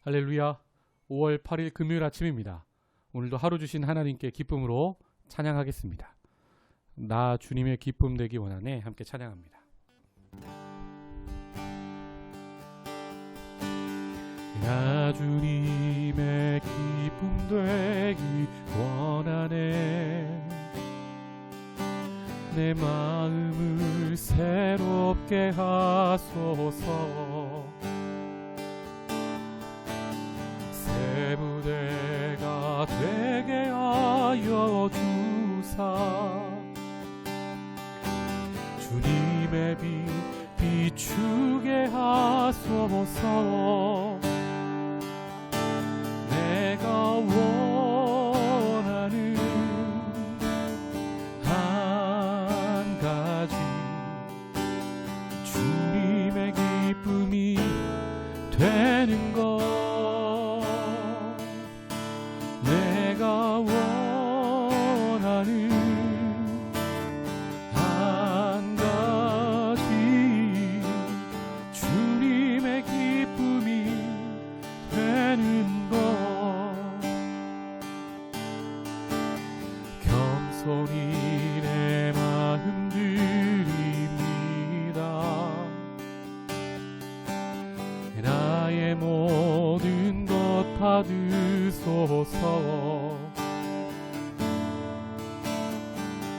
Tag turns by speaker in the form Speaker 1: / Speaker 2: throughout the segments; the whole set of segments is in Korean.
Speaker 1: 할렐루야. 5월 8일 금요일 아침입니다. 오늘도 하루 주신 하나님께 기쁨으로 찬양하겠습니다. 나 주님의 기쁨 되기 원하네. 함께 찬양합니다. 나 주님의 기쁨 되기 원하네. 내 마음을 새롭게 하소서. 새 부대가 되게 하여 주사. 주님의 빛 비추게 하소서. 내가 원하는 한 가지, 주님의 기쁨이 되는 것. 내가 원하는 한 가지, 주님의 기쁨이 되는 것. 겸손히 내 마음 드립니다. 나의 모든 것 받으소서.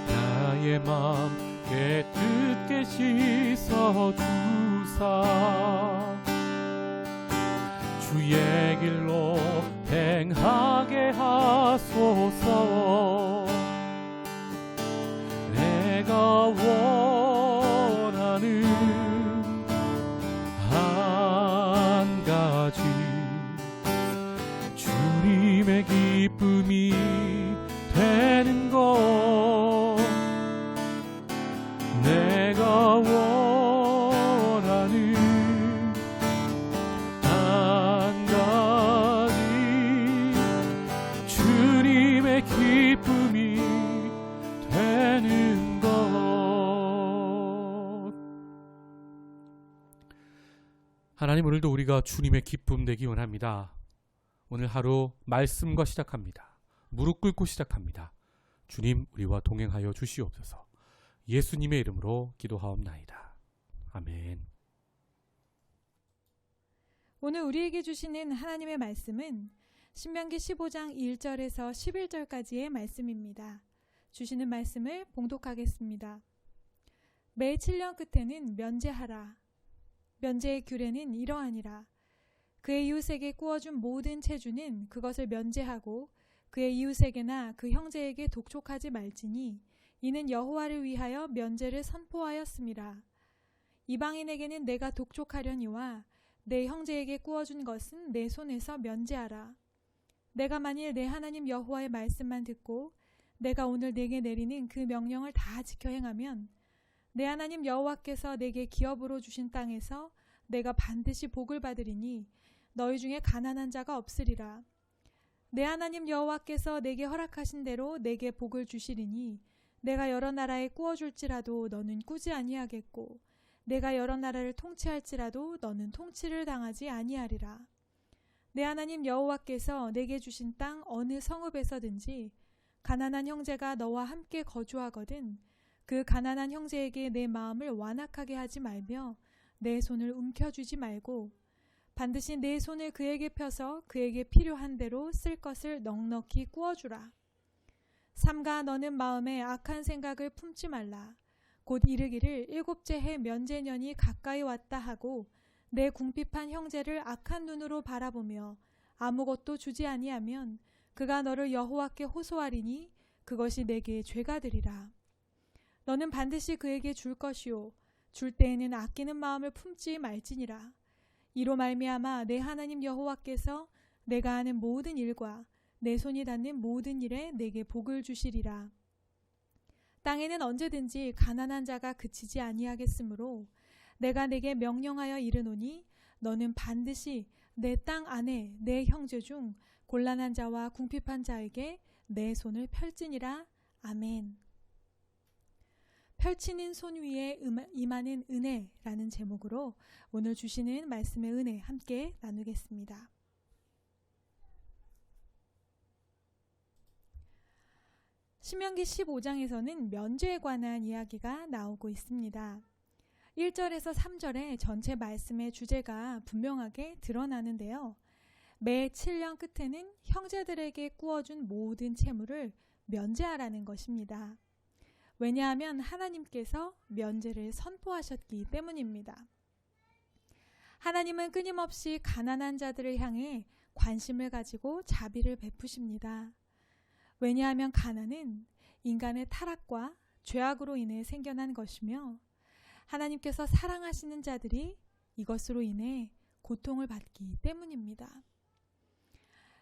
Speaker 1: 나의 맘 깨끗게 씻어주사. 주의 길로 행하게 하소서. 내가 원하는 한 가지, 주님의 기쁨이 되는 것. 내가 원하는 한 가지, 주님의 기쁨이 되는 것. 하나님, 오늘도 우리가 주님의 기쁨 되기 원합니다. 오늘 하루 말씀과 시작합니다. 무릎 꿇고 시작합니다. 주님, 우리와 동행하여 주시옵소서. 예수님의 이름으로 기도하옵나이다. 아멘.
Speaker 2: 오늘 우리에게 주시는 하나님의 말씀은 신명기 15장 1절에서 11절까지의 말씀입니다. 주시는 말씀을 봉독하겠습니다. 매 7년 끝에는 면제하라. 면제의 규례는 이러하니라. 그의 이웃에게 꾸어준 모든 체주는 그것을 면제하고 그의 이웃에게나 그 형제에게 독촉하지 말지니 이는 여호와를 위하여 면제를 선포하였음이라. 이방인에게는 내가 독촉하려니와 내 형제에게 꾸어준 것은 내 손에서 면제하라. 내가 만일 내 하나님 여호와의 말씀만 듣고 내가 오늘 내게 내리는 그 명령을 다 지켜 행하면 내 하나님 여호와께서 내게 기업으로 주신 땅에서 내가 반드시 복을 받으리니 너희 중에 가난한 자가 없으리라. 내 하나님 여호와께서 내게 허락하신 대로 내게 복을 주시리니 내가 여러 나라에 꾸어줄지라도 너는 꾸지 아니하겠고 내가 여러 나라를 통치할지라도 너는 통치를 당하지 아니하리라. 내 하나님 여호와께서 내게 주신 땅 어느 성읍에서든지 가난한 형제가 너와 함께 거주하거든 그 가난한 형제에게 내 마음을 완악하게 하지 말며 내 손을 움켜쥐지 말고 반드시 내 손을 그에게 펴서 그에게 필요한 대로 쓸 것을 넉넉히 꾸어주라. 삼가 너는 마음에 악한 생각을 품지 말라. 곧 이르기를 일곱째 해 면제년이 가까이 왔다 하고 내 궁핍한 형제를 악한 눈으로 바라보며 아무것도 주지 아니하면 그가 너를 여호와께 호소하리니 그것이 내게 죄가 되리라. 너는 반드시 그에게 줄 것이요 줄 때에는 아끼는 마음을 품지 말지니라. 이로 말미암아 내 하나님 여호와께서 내가 하는 모든 일과 내 손이 닿는 모든 일에 내게 복을 주시리라. 땅에는 언제든지 가난한 자가 그치지 아니하겠으므로 내가 내게 명령하여 이르노니 너는 반드시 내 땅 안에 내 형제 중 곤란한 자와 궁핍한 자에게 내 손을 펼지니라. 아멘. 펼치는 손 위에 임하는 은혜라는 제목으로 오늘 주시는 말씀의 은혜 함께 나누겠습니다. 신명기 15장에서는 면죄에 관한 이야기가 나오고 있습니다. 1절에서 3절에 전체 말씀의 주제가 분명하게 드러나는데요. 매 7년 끝에는 형제들에게 구워준 모든 채무를 면제하라는 것입니다. 왜냐하면 하나님께서 면제를 선포하셨기 때문입니다. 하나님은 끊임없이 가난한 자들을 향해 관심을 가지고 자비를 베푸십니다. 왜냐하면 가난은 인간의 타락과 죄악으로 인해 생겨난 것이며 하나님께서 사랑하시는 자들이 이것으로 인해 고통을 받기 때문입니다.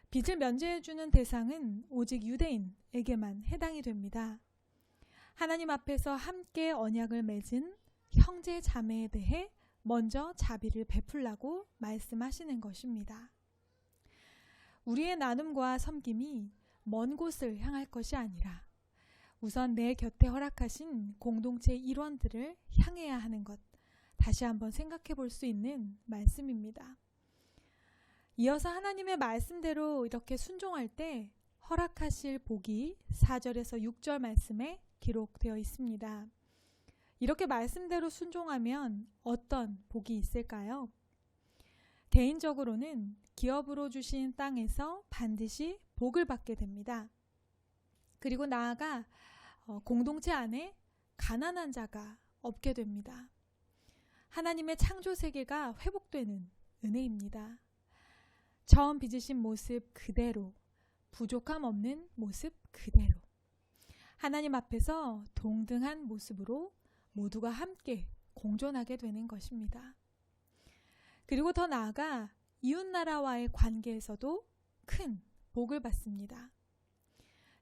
Speaker 2: 빚을 면제해주는 대상은 오직 유대인에게만 해당이 됩니다. 하나님 앞에서 함께 언약을 맺은 형제 자매에 대해 먼저 자비를 베풀라고 말씀하시는 것입니다. 우리의 나눔과 섬김이 먼 곳을 향할 것이 아니라 우선 내 곁에 허락하신 공동체 일원들을 향해야 하는 것, 다시 한번 생각해 볼 수 있는 말씀입니다. 이어서 하나님의 말씀대로 이렇게 순종할 때 허락하실 복이 4절에서 6절 말씀에 기록되어 있습니다. 이렇게 말씀대로 순종하면 어떤 복이 있을까요? 개인적으로는 기업으로 주신 땅에서 반드시 복을 받게 됩니다. 그리고 나아가 공동체 안에 가난한 자가 없게 됩니다. 하나님의 창조 세계가 회복되는 은혜입니다. 처음 빚으신 모습 그대로, 부족함 없는 모습 그대로, 하나님 앞에서 동등한 모습으로 모두가 함께 공존하게 되는 것입니다. 그리고 더 나아가 이웃나라와의 관계에서도 큰 복을 받습니다.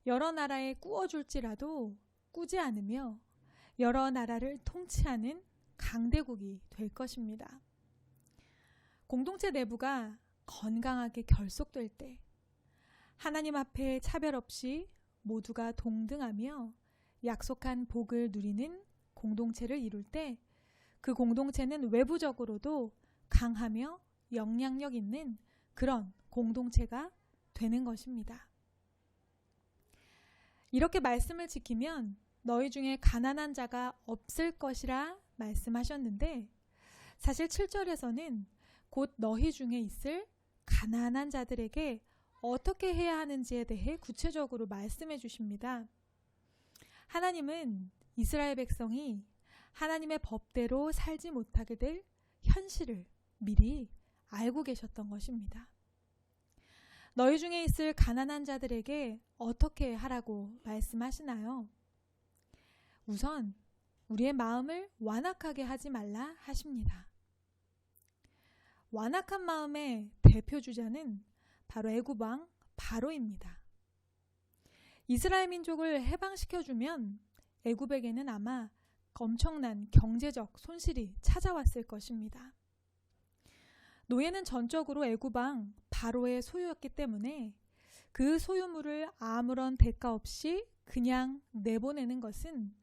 Speaker 2: 여러 나라에 꾸어줄지라도 꾸지 않으며 여러 나라를 통치하는 강대국이 될 것입니다. 공동체 내부가 건강하게 결속될 때 하나님 앞에 차별 없이 모두가 동등하며 약속한 복을 누리는 공동체를 이룰 때 그 공동체는 외부적으로도 강하며 영향력 있는 그런 공동체가 되는 것입니다. 이렇게 말씀을 지키면 너희 중에 가난한 자가 없을 것이라 말씀하셨는데 사실 7절에서는 곧 너희 중에 있을 가난한 자들에게 어떻게 해야 하는지에 대해 구체적으로 말씀해 주십니다. 하나님은 이스라엘 백성이 하나님의 법대로 살지 못하게 될 현실을 미리 알고 계셨던 것입니다. 너희 중에 있을 가난한 자들에게 어떻게 하라고 말씀하시나요? 우선 우리의 마음을 완악하게 하지 말라 하십니다. 완악한 마음의 대표 주자는 바로 애굽 왕 바로입니다. 이스라엘 민족을 해방시켜주면 애굽에게는 아마 엄청난 경제적 손실이 찾아왔을 것입니다. 노예는 전적으로 애굽 왕 바로의 소유였기 때문에 그 소유물을 아무런 대가 없이 그냥 내보내는 것은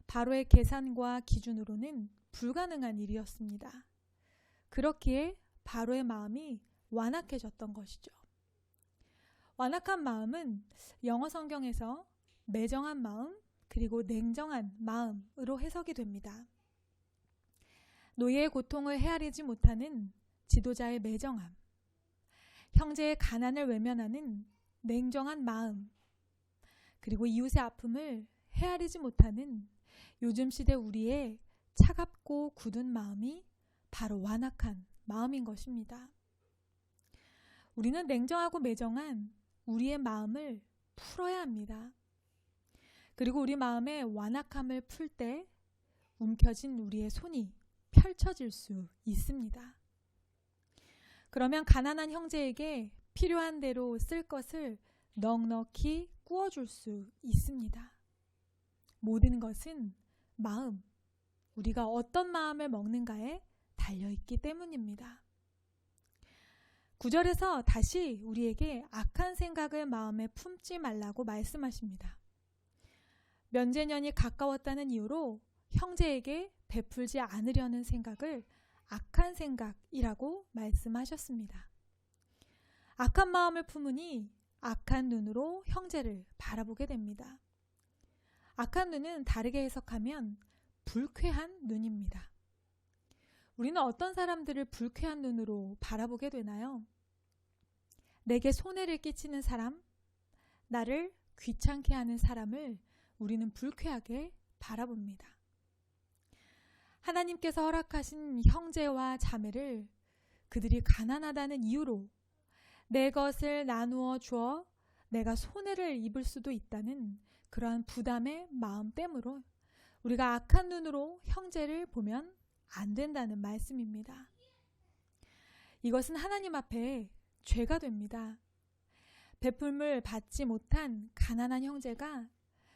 Speaker 2: 바로의 계산과 기준으로는 불가능한 일이었습니다. 그렇기에 바로의 마음이 완악해졌던 것이죠. 완악한 마음은 영어 성경에서 매정한 마음 그리고 냉정한 마음으로 해석이 됩니다. 노예의 고통을 헤아리지 못하는 지도자의 매정함, 형제의 가난을 외면하는 냉정한 마음, 그리고 이웃의 아픔을 헤아리지 못하는 요즘 시대 우리의 차갑고 굳은 마음이 바로 완악한 마음인 것입니다. 우리는 냉정하고 매정한 우리의 마음을 풀어야 합니다. 그리고 우리 마음의 완악함을 풀 때 움켜진 우리의 손이 펼쳐질 수 있습니다. 그러면 가난한 형제에게 필요한 대로 쓸 것을 넉넉히 구워줄 수 있습니다. 모든 것은 마음, 우리가 어떤 마음을 먹는가에 달려있기 때문입니다. 9절에서 다시 우리에게 악한 생각을 마음에 품지 말라고 말씀하십니다. 면제년이 가까웠다는 이유로 형제에게 베풀지 않으려는 생각을 악한 생각이라고 말씀하셨습니다. 악한 마음을 품으니 악한 눈으로 형제를 바라보게 됩니다. 악한 눈은 다르게 해석하면 불쾌한 눈입니다. 우리는 어떤 사람들을 불쾌한 눈으로 바라보게 되나요? 내게 손해를 끼치는 사람, 나를 귀찮게 하는 사람을 우리는 불쾌하게 바라봅니다. 하나님께서 허락하신 형제와 자매를 그들이 가난하다는 이유로 내 것을 나누어 주어 내가 손해를 입을 수도 있다는 그러한 부담의 마음 때문에 우리가 악한 눈으로 형제를 보면 안 된다는 말씀입니다. 이것은 하나님 앞에 죄가 됩니다. 베풀물 받지 못한 가난한 형제가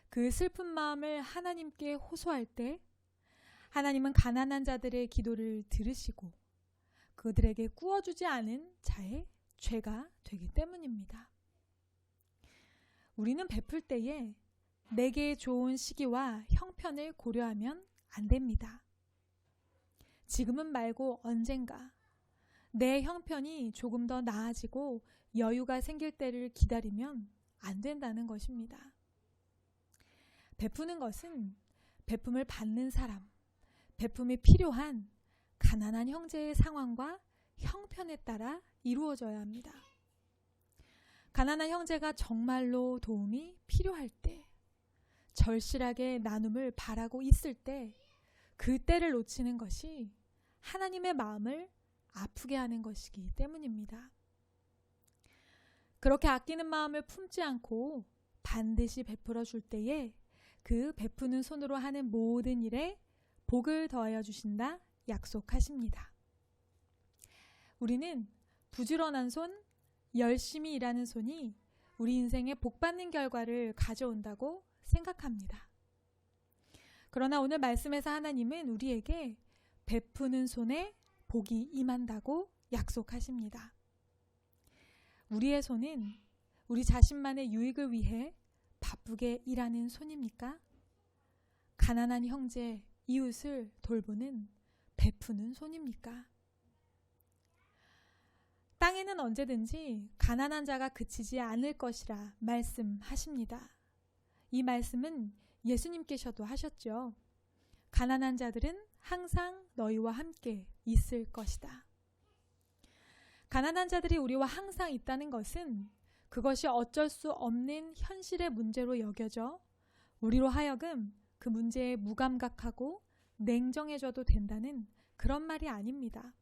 Speaker 2: 그 슬픈 마음을 하나님께 호소할 때 하나님은 가난한 자들의 기도를 들으시고 그들에게 꾸어주지 않은 자의 죄가 되기 때문입니다. 우리는 베풀 때에 내게 좋은 시기와 형편을 고려하면 안 됩니다. 지금은 말고 언젠가 내 형편이 조금 더 나아지고 여유가 생길 때를 기다리면 안 된다는 것입니다. 베푸는 것은 베품을 받는 사람, 베품이 필요한 가난한 형제의 상황과 형편에 따라 이루어져야 합니다. 가난한 형제가 정말로 도움이 필요할 때, 절실하게 나눔을 바라고 있을 때, 그 때를 놓치는 것이 하나님의 마음을 아프게 하는 것이기 때문입니다. 그렇게 아끼는 마음을 품지 않고 반드시 베풀어 줄 때에 그 베푸는 손으로 하는 모든 일에 복을 더하여 주신다 약속하십니다. 우리는 부지런한 손, 열심히 일하는 손이 우리 인생에 복받는 결과를 가져온다고 생각합니다. 그러나 오늘 말씀에서 하나님은 우리에게 베푸는 손에 복이 임한다고 약속하십니다. 우리의 손은 우리 자신만의 유익을 위해 바쁘게 일하는 손입니까? 가난한 형제, 이웃을 돌보는 베푸는 손입니까? 땅에는 언제든지 가난한 자가 그치지 않을 것이라 말씀하십니다. 이 말씀은 예수님께서도 하셨죠. 가난한 자들은 항상 너희와 함께 있을 것이다. 가난한 자들이 우리와 항상 있다는 것은 그것이 어쩔 수 없는 현실의 문제로 여겨져 우리로 하여금 그 문제에 무감각하고 냉정해져도 된다는 그런 말이 아닙니다.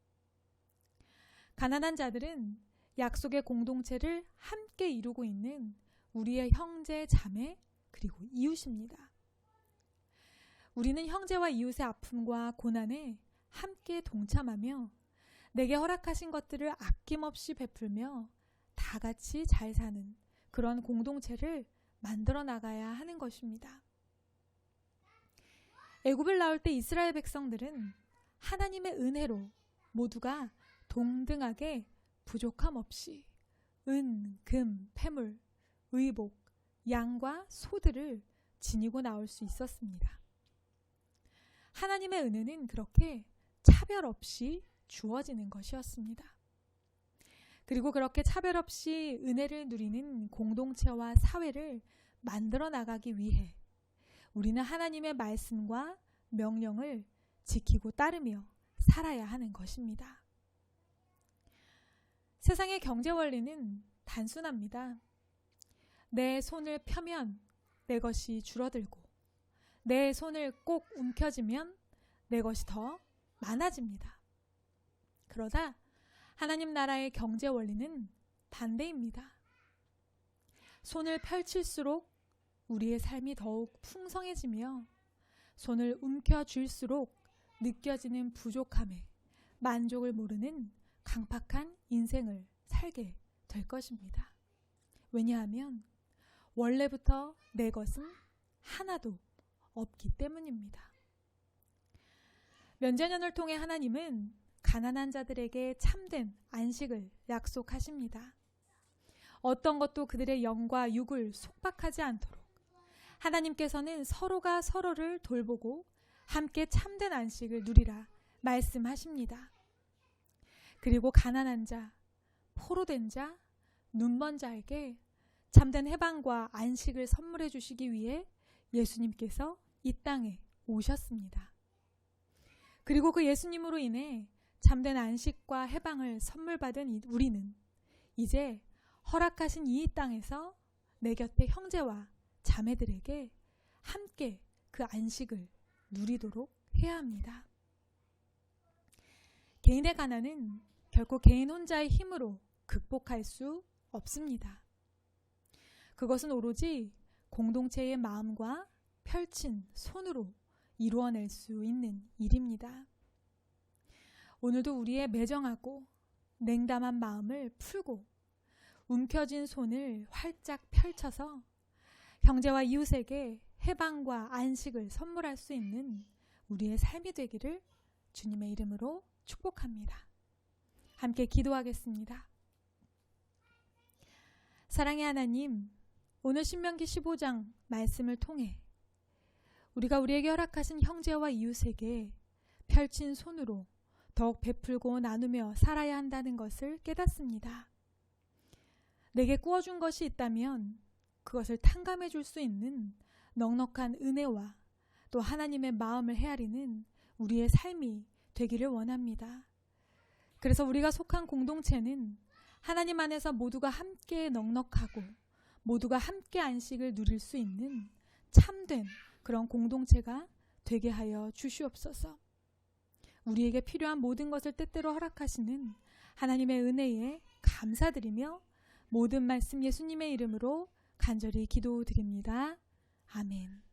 Speaker 2: 가난한 자들은 약속의 공동체를 함께 이루고 있는 우리의 형제, 자매, 그리고 이웃입니다. 우리는 형제와 이웃의 아픔과 고난에 함께 동참하며 내게 허락하신 것들을 아낌없이 베풀며 다 같이 잘 사는 그런 공동체를 만들어 나가야 하는 것입니다. 애굽을 나올 때 이스라엘 백성들은 하나님의 은혜로 모두가 동등하게 부족함 없이 은, 금, 패물, 의복, 양과 소들을 지니고 나올 수 있었습니다. 하나님의 은혜는 그렇게 차별 없이 주어지는 것이었습니다. 그리고 그렇게 차별 없이 은혜를 누리는 공동체와 사회를 만들어 나가기 위해 우리는 하나님의 말씀과 명령을 지키고 따르며 살아야 하는 것입니다. 세상의 경제 원리는 단순합니다. 내 손을 펴면 내 것이 줄어들고 내 손을 꼭 움켜쥐면 내 것이 더 많아집니다. 그러나 하나님 나라의 경제 원리는 반대입니다. 손을 펼칠수록 우리의 삶이 더욱 풍성해지며 손을 움켜쥘수록 느껴지는 부족함에 만족을 모르는 강팍한 인생을 살게 될 것입니다. 왜냐하면 원래부터 내 것은 하나도 없기 때문입니다. 면제년을 통해 하나님은 가난한 자들에게 참된 안식을 약속하십니다. 어떤 것도 그들의 영과 육을 속박하지 않도록 하나님께서는 서로가 서로를 돌보고 함께 참된 안식을 누리라 말씀하십니다. 그리고 가난한 자, 포로된 자, 눈먼 자에게 참된 해방과 안식을 선물해 주시기 위해 예수님께서 이 땅에 오셨습니다. 그리고 그 예수님으로 인해 참된 안식과 해방을 선물 받은 우리는 이제 허락하신 이 땅에서 내 곁에 형제와 자매들에게 함께 그 안식을 누리도록 해야 합니다. 개인의 가난은 결코 개인 혼자의 힘으로 극복할 수 없습니다. 그것은 오로지 공동체의 마음과 펼친 손으로 이루어낼 수 있는 일입니다. 오늘도 우리의 매정하고 냉담한 마음을 풀고 움켜쥔 손을 활짝 펼쳐서 형제와 이웃에게 해방과 안식을 선물할 수 있는 우리의 삶이 되기를 주님의 이름으로 축복합니다. 함께 기도하겠습니다. 사랑의 하나님, 오늘 신명기 15장 말씀을 통해 우리가 우리에게 허락하신 형제와 이웃에게 펼친 손으로 더욱 베풀고 나누며 살아야 한다는 것을 깨닫습니다. 내게 꾸어준 것이 있다면 그것을 탕감해 줄 수 있는 넉넉한 은혜와 또 하나님의 마음을 헤아리는 우리의 삶이 되기를 원합니다. 그래서 우리가 속한 공동체는 하나님 안에서 모두가 함께 넉넉하고 모두가 함께 안식을 누릴 수 있는 참된 그런 공동체가 되게 하여 주시옵소서. 우리에게 필요한 모든 것을 때때로 허락하시는 하나님의 은혜에 감사드리며 모든 말씀 예수님의 이름으로 간절히 기도드립니다. 아멘.